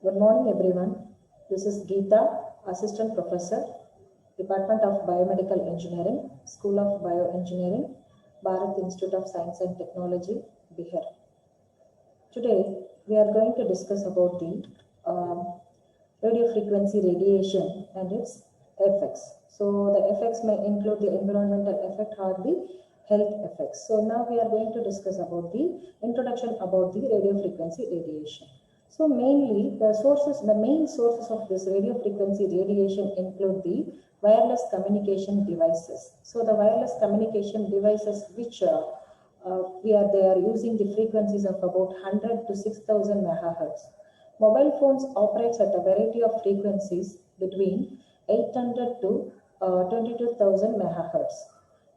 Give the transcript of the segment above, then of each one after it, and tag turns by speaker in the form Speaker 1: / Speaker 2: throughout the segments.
Speaker 1: Good morning, everyone. This is Geeta, Assistant Professor, Department of Biomedical Engineering, School of Bioengineering, Bharat Institute of Science and Technology, Bihar. Today, we are going to discuss about the radio frequency radiation and its effects. So, the effects may include the environmental effect or the health effects. So, now we are going to discuss about the introduction about the radio frequency radiation. So mainly the main sources of this radio frequency radiation include the wireless communication devices. So the wireless communication devices which they are using the frequencies of about 100 to 6000 megahertz. Mobile phones operates at a variety of frequencies between 800 to 22,000 megahertz.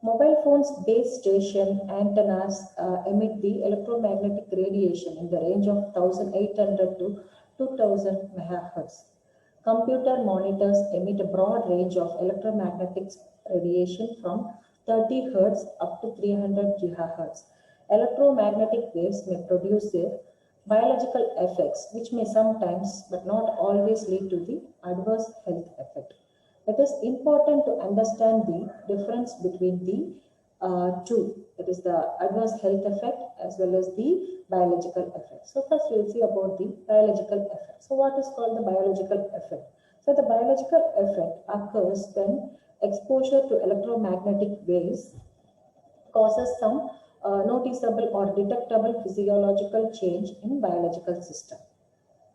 Speaker 1: Mobile phones base station antennas emit the electromagnetic radiation in the range of 1800 to 2000 megahertz. Computer monitors emit a broad range of electromagnetic radiation from 30 Hz up to 300 GHz. Electromagnetic waves may produce biological effects which may sometimes but not always lead to the adverse health effect. It is important to understand the difference between the two, that is the adverse health effect as well as the biological effect. So first we will see about the biological effect. So what is called the biological effect? So the biological effect occurs when exposure to electromagnetic waves causes some noticeable or detectable physiological change in biological system.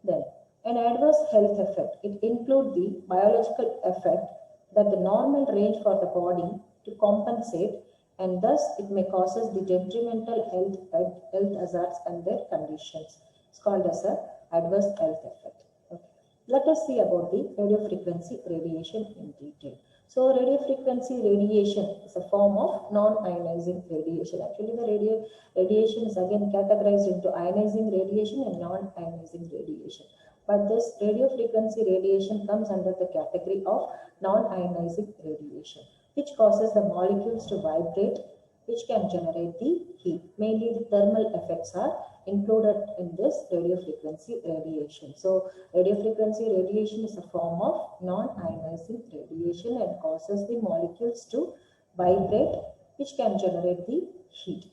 Speaker 1: Then an adverse health effect, it includes the biological effect that the normal range for the body to compensate, and thus it may causes the detrimental health hazards and their conditions. It's called as a adverse health effect. Okay. Let us see about the radio frequency radiation in detail. So radio frequency radiation is a form of non-ionizing radiation. Actually, the radiation is again categorized into ionizing radiation and non-ionizing radiation. But this radio frequency radiation comes under the category of non-ionizing radiation, which causes the molecules to vibrate, which can generate the heat. Mainly the thermal effects are included in this radio frequency radiation. So radio frequency radiation is a form of non-ionizing radiation and causes the molecules to vibrate, which can generate the heat.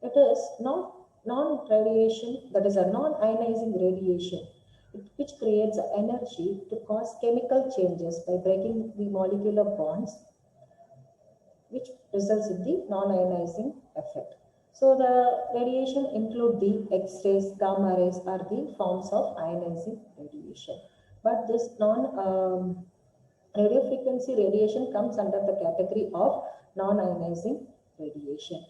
Speaker 1: It is non-radiation, that is a non-ionizing radiation, which creates energy to cause chemical changes by breaking the molecular bonds, which results in the non-ionizing effect. So the radiation include the X-rays, gamma rays are the forms of ionizing radiation. But this radio frequency radiation comes under the category of non-ionizing radiation.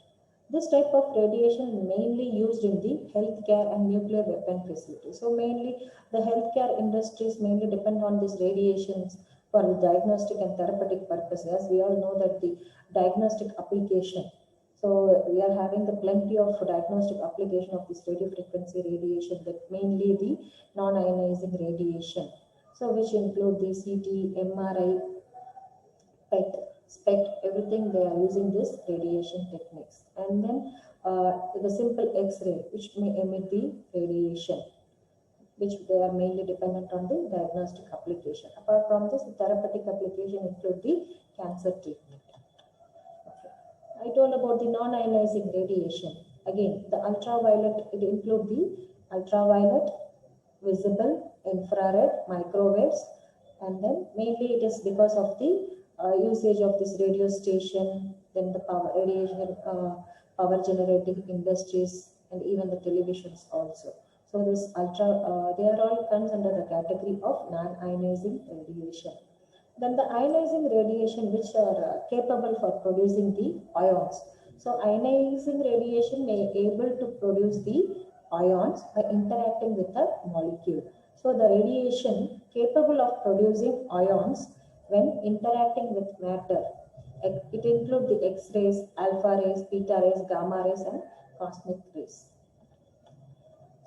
Speaker 1: This type of radiation mainly used in the healthcare and nuclear weapon facilities. So mainly the healthcare industries mainly depend on these radiations for the diagnostic and therapeutic purposes. As we all know that the diagnostic application. So we are having the plenty of diagnostic application of this radio frequency radiation, that mainly the non-ionizing radiation. So which include the CT, MRI, PET, SPECT, everything they are using this radiation techniques. And then the simple X-ray, which may emit the radiation, which they are mainly dependent on the diagnostic application. Apart from this, the therapeutic application include the cancer treatment. Okay. I told about the non-ionizing radiation. Again, the ultraviolet, it include the ultraviolet, visible, infrared, microwaves, and then mainly it is because of the usage of this radio station, then the power radiation, power generating industries, and even the televisions also. So this they are all comes under the category of non-ionizing radiation. Then the ionizing radiation, which are capable for producing the ions. So ionizing radiation may able to produce the ions by interacting with a molecule. So the radiation capable of producing ions when interacting with matter. It includes the X-rays, alpha rays, beta rays, gamma rays, and cosmic rays.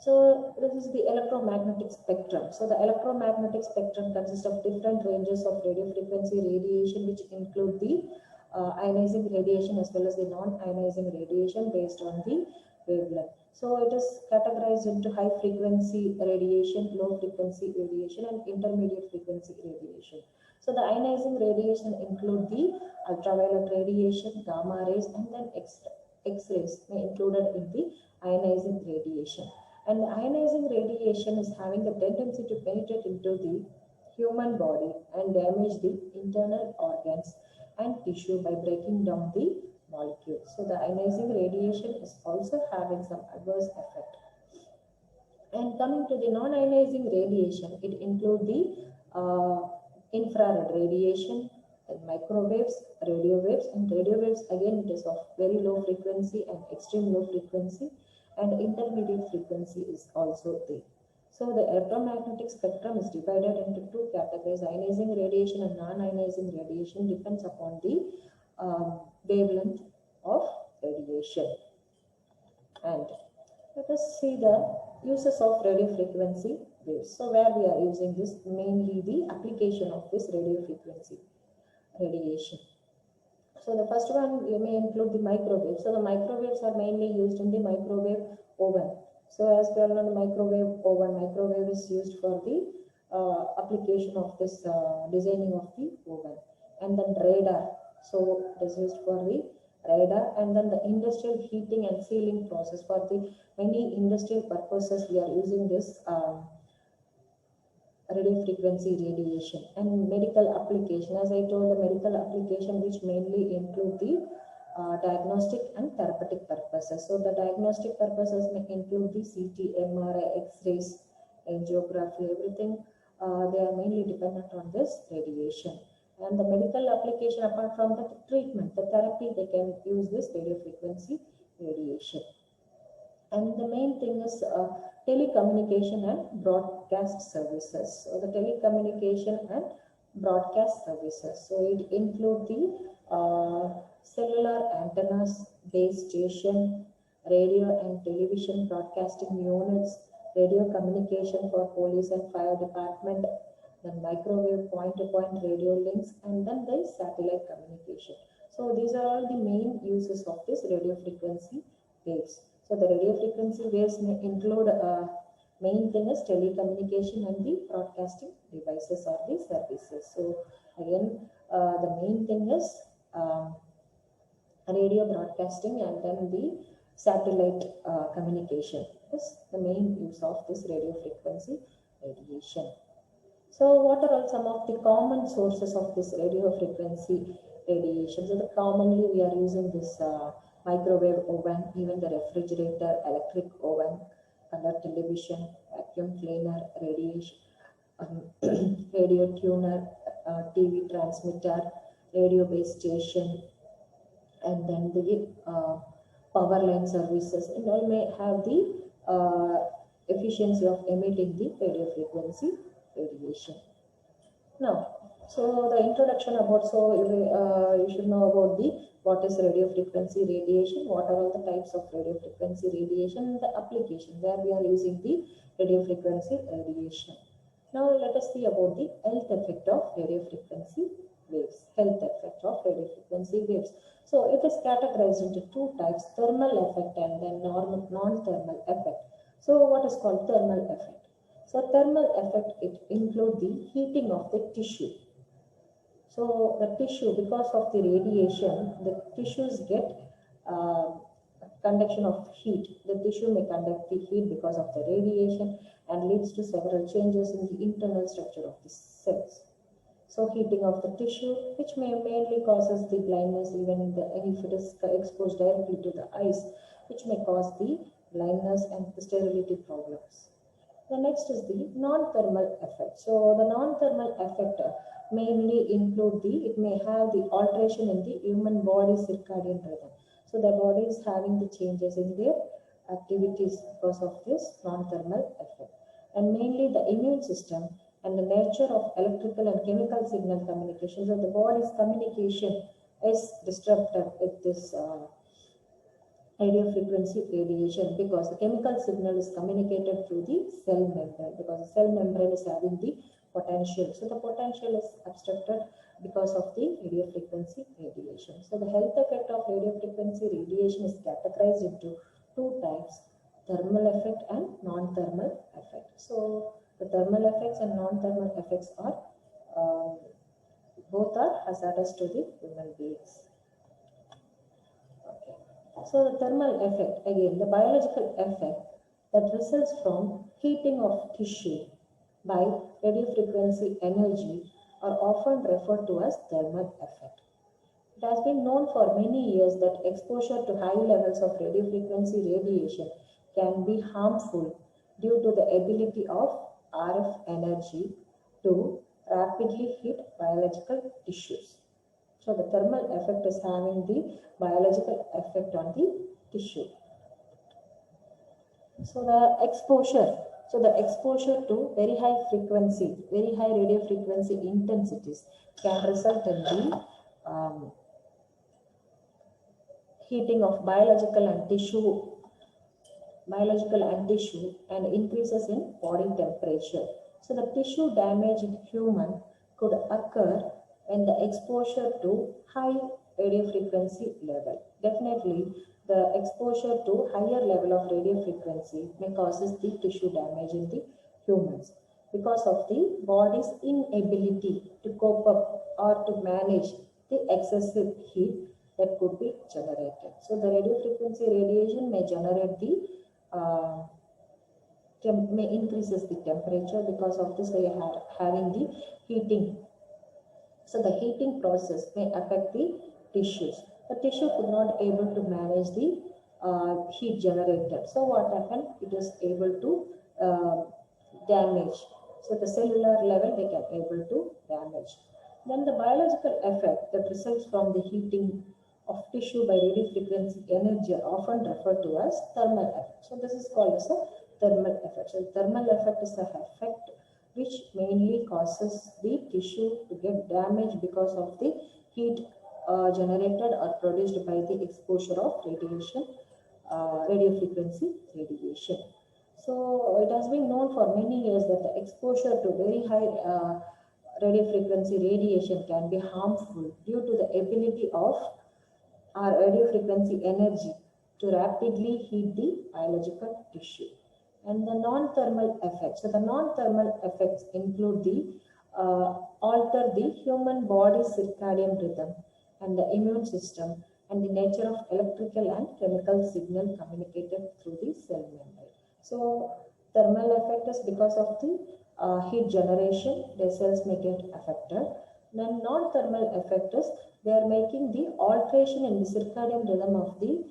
Speaker 1: So this is the electromagnetic spectrum. So the electromagnetic spectrum consists of different ranges of radio frequency radiation, which include the ionizing radiation as well as the non-ionizing radiation based on the wavelength. So it is categorized into high frequency radiation, low frequency radiation, and intermediate frequency radiation. So the ionizing radiation include the ultraviolet radiation, gamma rays, and then X-rays may included in the ionizing radiation. And the ionizing radiation is having the tendency to penetrate into the human body and damage the internal organs and tissue by breaking down the molecules. So the ionizing radiation is also having some adverse effect. And coming to the non-ionizing radiation, it includes the infrared radiation, and microwaves, radio waves, and radio waves again it is of very low frequency and extreme low frequency, and intermediate frequency is also there. So the electromagnetic spectrum is divided into two categories: ionizing radiation and non-ionizing radiation. Depends upon the wavelength of radiation. And let us see the uses of radio frequency waves. So where we are using this, mainly the application of this radio frequency radiation. So the first one you may include the microwave. So the microwaves are mainly used in the microwave oven. So as we all know, the microwave is used for the application of this designing of the oven. And then radar. So it is used for the radar, and then the industrial heating and sealing process. For the many industrial purposes we are using this radio frequency radiation. And medical application, as I told, the medical application which mainly include the diagnostic and therapeutic purposes. So the diagnostic purposes may include the CT, MRI, X-rays, angiography, everything. They are mainly dependent on this radiation. And the medical application, apart from the treatment, the therapy, they can use this radio frequency radiation. And the main thing is telecommunication and broadcast services. So the telecommunication and broadcast services. So it include the cellular antennas, base station, radio and television broadcasting units, radio communication for police and fire department, then microwave point-to-point radio links, and then the satellite communication. So these are all the main uses of this radio frequency waves. So the radio frequency waves may include main thing is telecommunication and the broadcasting devices or the services. So again, the main thing is radio broadcasting, and then the satellite communication is the main use of this radio frequency radiation. So what are all some of the common sources of this radio frequency radiation? So commonly we are using this microwave oven, even the refrigerator, electric oven, color television, vacuum cleaner, radiation, radio tuner, TV transmitter, radio base station, and then the power line services, and all may have the efficiency of emitting the radio frequency radiation. Now, so the introduction about, so you should know about the what is radio frequency radiation, what are all the types of radio frequency radiation, and the application where we are using the radio frequency radiation. Now let us see about the health effect of radio frequency waves. Health effect of radio frequency waves. So it is categorized into two types: thermal effect and then non-thermal effect. So what is called thermal effect? So thermal effect, it includes the heating of the tissue. So the tissue, because of the radiation, the tissues get conduction of heat. The tissue may conduct the heat because of the radiation and leads to several changes in the internal structure of the cells. So heating of the tissue, which may mainly causes the blindness, even if it is exposed directly to the eyes, which may cause the blindness and the sterility problems. The next is the non-thermal effect. So the non-thermal effect mainly include it may have the alteration in the human body circadian rhythm. So the body is having the changes in their activities because of this non-thermal effect. And mainly the immune system and the nature of electrical and chemical signal communication. So the body's communication is disrupted with this radio frequency radiation, because the chemical signal is communicated through the cell membrane, because the cell membrane is having the potential. So the potential is obstructed because of the radio frequency radiation. So the health effect of radio frequency radiation is categorized into two types, thermal effect and non-thermal effect. So the thermal effects and non-thermal effects are both are hazardous to the human beings. Okay. So the thermal effect, again, the biological effect that results from heating of tissue by radiofrequency energy are often referred to as thermal effect. It has been known for many years that exposure to high levels of radiofrequency radiation can be harmful due to the ability of RF energy to rapidly heat biological tissues. So the thermal effect is having the biological effect on the tissue. So the exposure to very high frequency, very high radio frequency intensities can result in the heating of biological and tissue and increases in body temperature. So the tissue damage in human could occur when the exposure to high radio frequency level. Definitely, the exposure to higher level of radio frequency may causes the tissue damage in the humans because of the body's inability to cope up or to manage the excessive heat that could be generated. So the radio frequency radiation may generate the may increases the temperature. Because of this, we are having the heating. So the heating process may affect the tissues. The tissue could not able to manage the heat generated. So what happened? It is able to damage. So the cellular level they can able to damage. Then the biological effect that results from the heating of tissue by radio frequency energy are often referred to as thermal effect. So this is called as a thermal effect. So thermal effect is the effect which mainly causes the tissue to get damaged because of the heat generated or produced by the exposure of radiation, radio frequency radiation. So it has been known for many years that the exposure to very high radio frequency radiation can be harmful due to the ability of our radio frequency energy to rapidly heat the biological tissue. And the non-thermal effects. So the non-thermal effects include the alter the human body's circadian rhythm and the immune system and the nature of electrical and chemical signal communicated through the cell membrane. So thermal effect is because of the heat generation, the cells may get affected. Then non-thermal effect is they are making the alteration in the circadian rhythm of the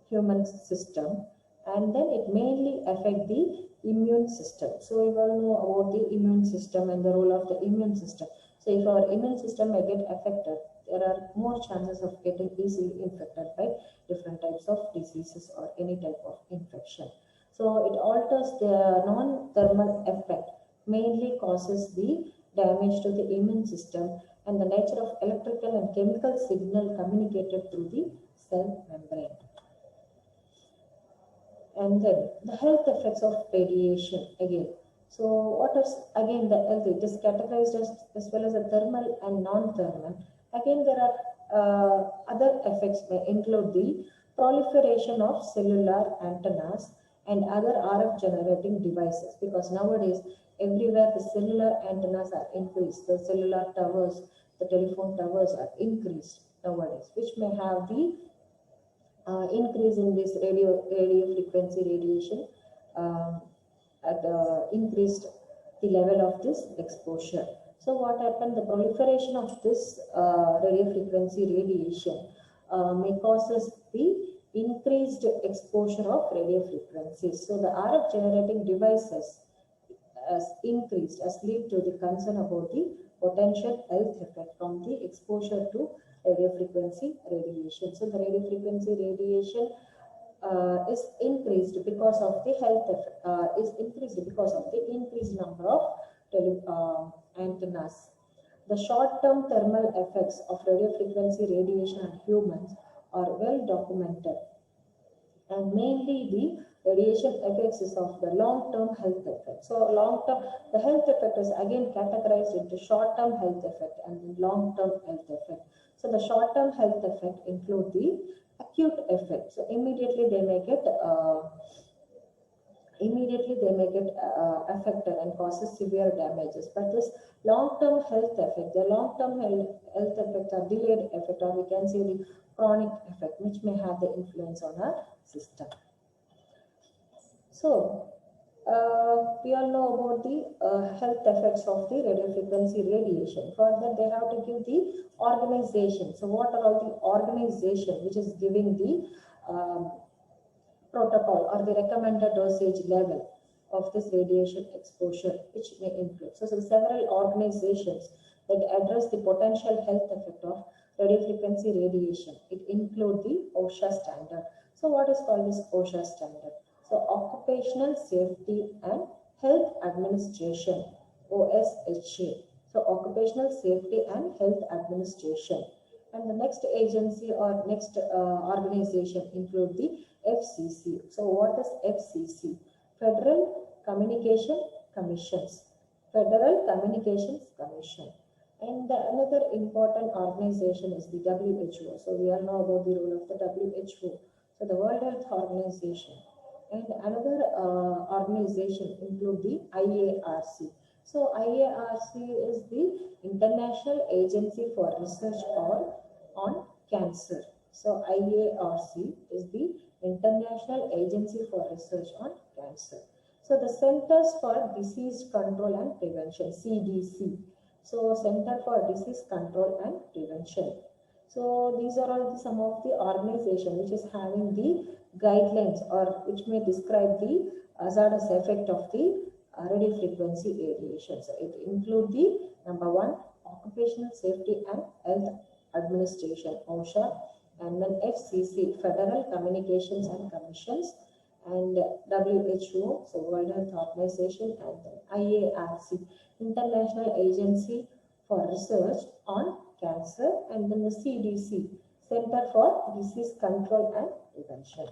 Speaker 1: human system, and then it mainly affect the immune system. So we all know about the immune system and the role of the immune system. So if our immune system may get affected, there are more chances of getting easily infected by different types of diseases or any type of infection. So it alters the non-thermal effect, mainly causes the damage to the immune system and the nature of electrical and chemical signal communicated through the cell membrane. And then the health effects of radiation again. So what is again the health? It is categorized as well as a thermal and non-thermal. Again, there are other effects may include the proliferation of cellular antennas and other RF generating devices, because nowadays everywhere the cellular antennas are increased, the cellular towers, the telephone towers are increased nowadays, which may have the increase in this radio frequency radiation increased the level of this exposure. So what happened? The proliferation of this radio frequency radiation may causes the increased exposure of radio frequencies. So the RF generating devices has increased as lead to the concern about the potential health effect from the exposure to radio frequency radiation. So the radio frequency radiation is increased because of the health effect, is increased because of the increased number of antennas. The short-term thermal effects of radio frequency radiation on humans are well documented, and mainly the radiation effects is of the long-term health effect. So long-term, the health effect is again categorized into short-term health effect and long-term health effect. So the short-term health effect include the acute effect. So immediately they may get affected and causes severe damages. But this long-term health effect, the long-term health effect or delayed effect, or we can say the chronic effect, which may have the influence on our system. So we all know about the health effects of the radiofrequency radiation. For that, they have to give the organization. So what are all the organization which is giving the protocol or the recommended dosage level of this radiation exposure, which may include. So several organizations that address the potential health effect of radiofrequency radiation. It include the OSHA standard. So what is called this OSHA standard? So Occupational Safety and Health Administration, OSHA. So Occupational Safety and Health Administration. And the next agency or next organization include the FCC. So what is FCC? Federal Communication Commissions. Federal Communications Commission. And another important organization is the WHO. So we all know about the role of the WHO. So the World Health Organization. And another organization include the IARC. So IARC is the International Agency for Research on Cancer. So IARC is the International Agency for Research on Cancer. So the Centers for Disease Control and Prevention, CDC. So Center for Disease Control and Prevention. So these are all some of the organization which is having the guidelines or which may describe the hazardous effect of the radio frequency radiation. So it include the number 1, Occupational Safety and Health Administration, OSHA, and then FCC, Federal Communications and Commissions, and WHO, so World Health Organization, and then IARC, International Agency for Research on Cancer, and then the CDC, Center for Disease Control and Prevention.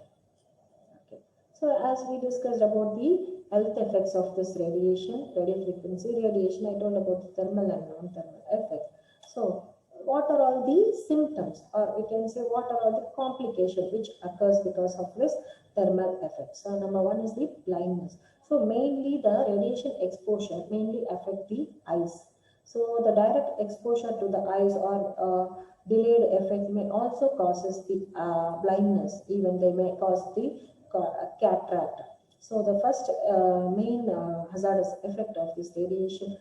Speaker 1: Okay. So as we discussed about the health effects of this radiation, radio frequency radiation, I told about the thermal and non-thermal effects. So what are all the symptoms, or we can say what are all the complications which occurs because of this thermal effect? So number 1 is the blindness. So mainly the radiation exposure mainly affect the eyes. So the direct exposure to the eyes or delayed effect may also causes the blindness. Even they may cause the cataract. So the first main hazardous effect of this radiation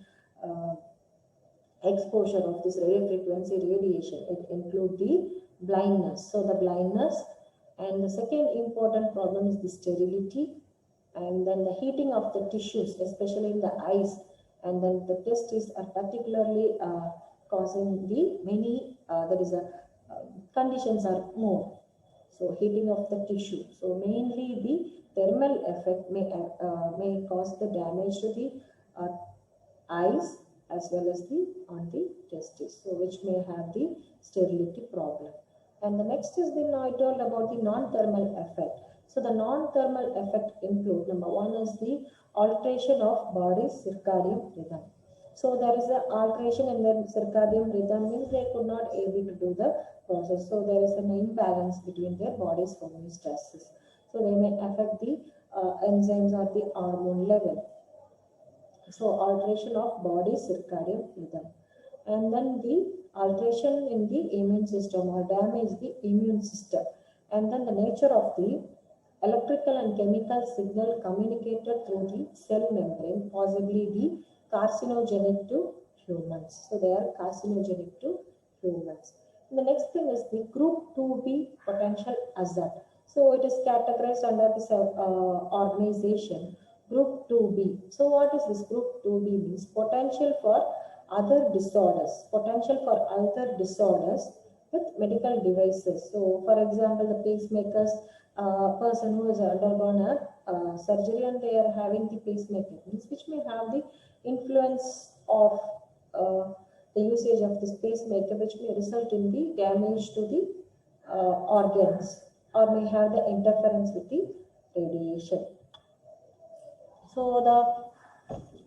Speaker 1: exposure of this radio frequency radiation, it include the blindness. So the blindness, and the second important problem is the sterility, and then the heating of the tissues, especially in the eyes, and then the testes are particularly causing the many conditions are more. So heating of the tissue. So mainly the thermal effect may cause the damage to the eyes as well as on the testes, so which may have the sterility problem. And the next is I told about the non-thermal effect. So the non-thermal effect include, number 1 is the alteration of body's circadian rhythm. So there is an alteration in their circadian rhythm, means they could not able to do the process. So there is an imbalance between their body's homeostasis. So they may affect the enzymes or the hormone level. So alteration of body circadian rhythm, and then the alteration in the immune system or damage the immune system, and then the nature of the electrical and chemical signal communicated through the cell membrane, possibly the carcinogenic to humans. So they are carcinogenic to humans. And the next thing is the group 2B potential hazard. So it is categorized under this organization group 2B. So what is this group 2B means? Potential for other disorders. Potential for other disorders with medical devices. So for example, the pacemakers, person who has undergone a surgery and they are having the pacemaker, means which may have the influence of the usage of this pacemaker, which may result in the damage to the organs, or may have the interference with the radiation. So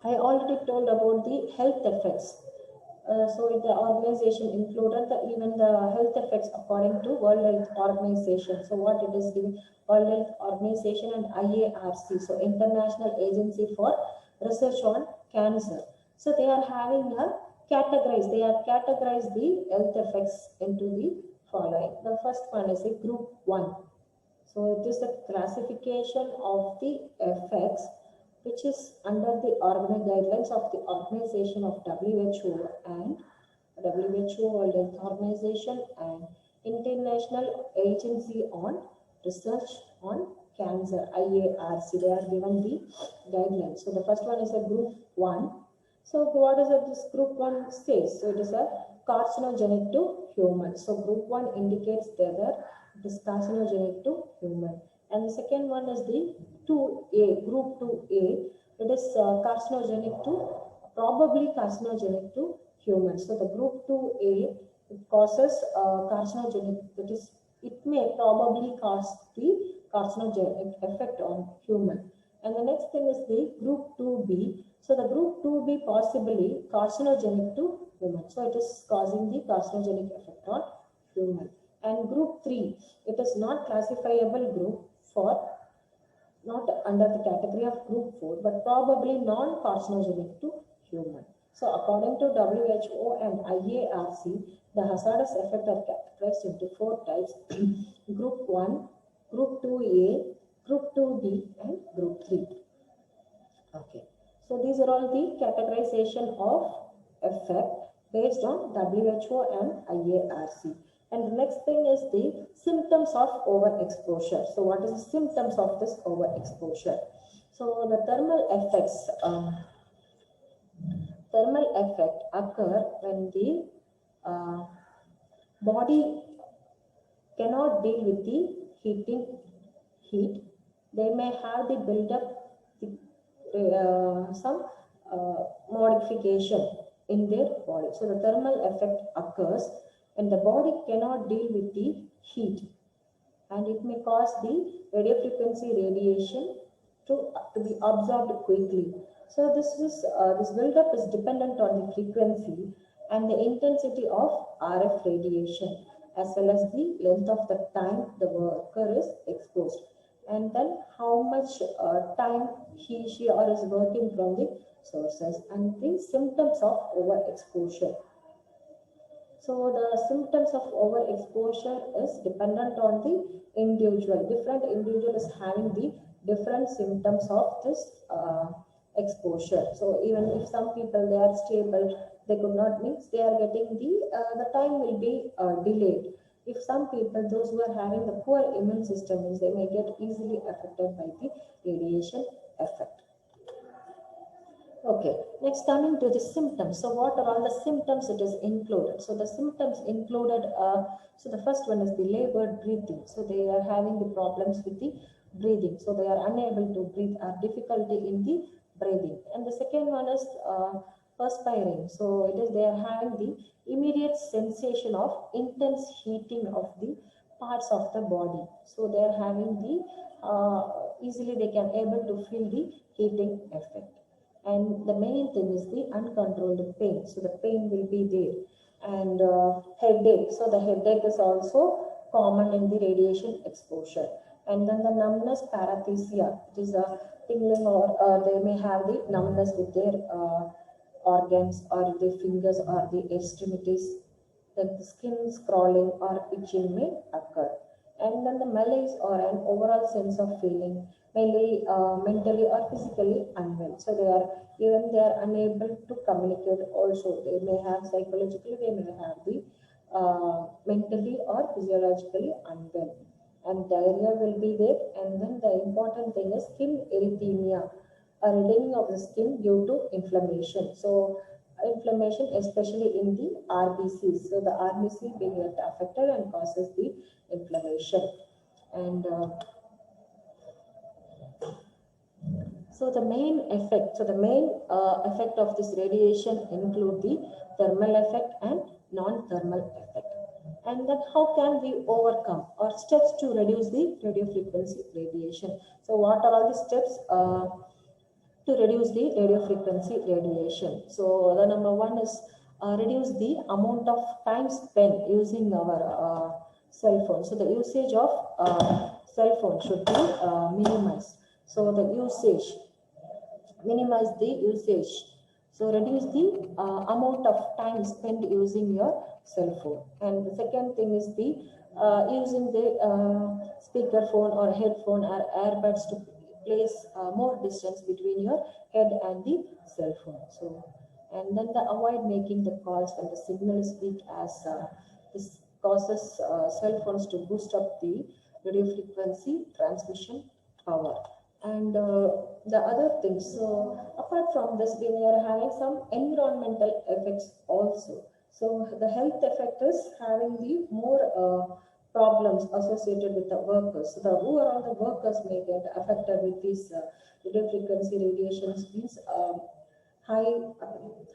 Speaker 1: I already told about the health effects So the organization included even the health effects according to World Health Organization. So what it is, the World Health Organization and IARC, so International Agency for Research on Cancer. So they are having a they are categorized the health effects into the following. The first one is a group 1. So it is the classification of the effects which is under the guidelines of the organization of WHO and WHO World Health Organization and International Agency on Research on Cancer, IARC. They are given the guidelines. So the first one is a group 1. So what is it, this group 1 says? So it is a carcinogenic to human. So group 1 indicates whether it is carcinogenic to human. And the second one is the 2A, group 2A. It is carcinogenic to, probably carcinogenic to humans. So the group 2A, it causes carcinogenic, that is, it may probably cause the carcinogenic effect on human. And the next thing is the group 2B. So the group 2B possibly carcinogenic to human. So it is causing the carcinogenic effect on human. And group 3, it is not classifiable group for, not under the category of group 4, but probably non-carcinogenic to human. So according to WHO and IARC, the hazardous effect are categorized into 4 types: group 1, group 2A, group 2B, and group 3. Okay. So these are all the categorization of effect based on WHO and IARC. And the next thing is the symptoms of overexposure. So what is the symptoms of this overexposure? So the thermal effect occur when the body cannot deal with the heat. They may have the build-up some modification in their body. So the thermal effect occurs when the body cannot deal with the heat, and it may cause the radiofrequency radiation to be absorbed quickly. So this buildup is dependent on the frequency and the intensity of RF radiation, as well as the length of the time the worker is exposed, and then how much time he, she, or is working from the sources, and the symptoms of overexposure. So the symptoms of overexposure is dependent on the individual. Different individuals having the different symptoms of this exposure. So even if some people, they are stable, they could not means they are getting the time will be delayed. If some people, those who are having the poor immune system, means they may get easily affected by the radiation effect. Okay, next coming to the symptoms. So what are all the symptoms it is included? So the symptoms included, so the first one is the labored breathing. So they are having the problems with the breathing. So they are unable to breathe, or difficulty in the breathing. And the second one is perspiring. So it is, they are having the immediate sensation of intense heating of the parts of the body. So they are having the, easily they can able to feel the heating effect. And the main thing is the uncontrolled pain. So the pain will be there. And headache. So the headache is also common in the radiation exposure. And then the numbness, paresthesia. It is a tingling, or they may have the numbness with their organs, or the fingers, or the extremities. Then the skin crawling or itching may occur. And then the malaise, or an overall sense of feeling, mainly mentally or physically unwell. So they are unable to communicate also. They may have psychologically, they may have the mentally or physiologically unwell. And diarrhea will be there. And then the important thing is skin erythema, a reddening of the skin due to inflammation. So inflammation, especially in the RBCs. So the RBC being affected and causes the inflammation. And so the main effect, effect of this radiation include the thermal effect and non-thermal effect. And then how can we overcome, or steps to reduce the radiofrequency radiation? So what are all the steps to reduce the radiofrequency radiation? So the number one is reduce the amount of time spent using our cell phone. So the usage of cell phone should be minimized. So the usage, minimize the usage. So reduce the amount of time spent using your cell phone. And the second thing is the using the speaker phone or headphone or earbuds to place more distance between your head and the cell phone. So, and then the avoid making the calls when the signal is weak, as this causes cell phones to boost up the radio frequency transmission power. And the other things, so apart from this, we are having some environmental effects also. So the health effect is having the more problems associated with the workers. So the overall the workers may get affected with these radio frequency radiations. Means high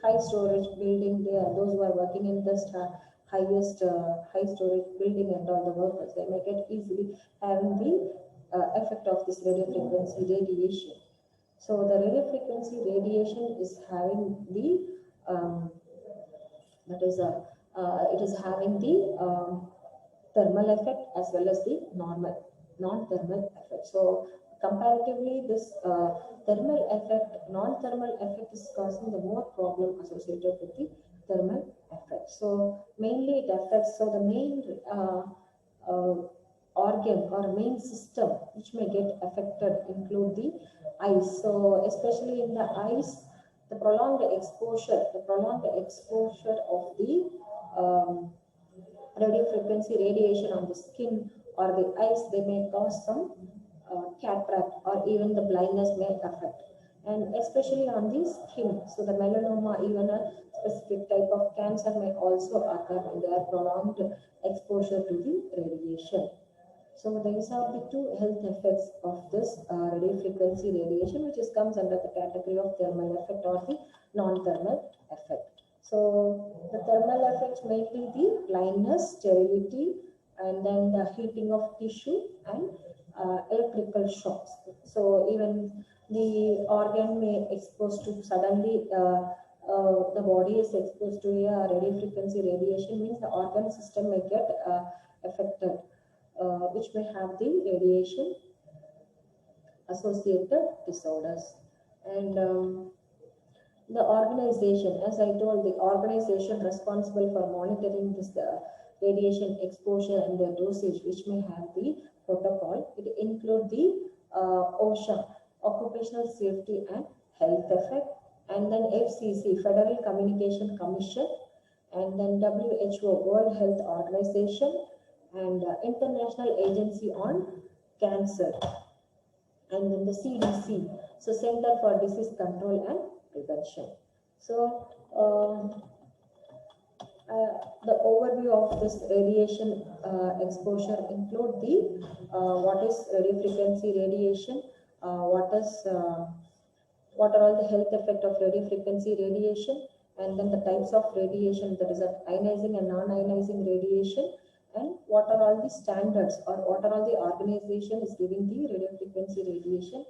Speaker 1: high storage building, they are those who are working in this highest high storage building, and all the workers, they may get easily having the effect of this radio frequency radiation. So the radio frequency radiation is having the that is a it is having the thermal effect as well as the non-thermal effect. So comparatively, this non-thermal effect is causing the more problem associated with the thermal effect. So mainly it affects, so the main uh, organ or main system which may get affected include the eyes. So especially in the eyes, the prolonged exposure of the radio frequency radiation on the skin or the eyes, they may cause some cataract or even the blindness may affect. And especially on the skin, so the melanoma, even a specific type of cancer may also occur when there are prolonged exposure to the radiation. So these are the two health effects of this radio frequency radiation, which comes under the category of thermal effect or the non-thermal effect. So the thermal effects mainly the blindness, sterility, and then the heating of tissue and electrical shocks. So even the organ may exposed to suddenly the body is exposed to a radio frequency radiation, means the organ system may get affected, which may have the radiation associated disorders. And the organization, as I told, the organization responsible for monitoring this radiation exposure and their dosage, which may have the protocol. It include the OSHA, Occupational Safety and Health Effect, and then FCC, Federal Communication Commission, and then WHO, World Health Organization, and International Agency on Cancer, and then the CDC, so Center for Disease Control and Prevention. So the overview of this radiation exposure include the what is radio frequency radiation, what are all the health effect of radio frequency radiation, and then the types of radiation, that is ionizing and non-ionizing radiation, and what are all the standards or what are all the organization is giving the radio frequency radiation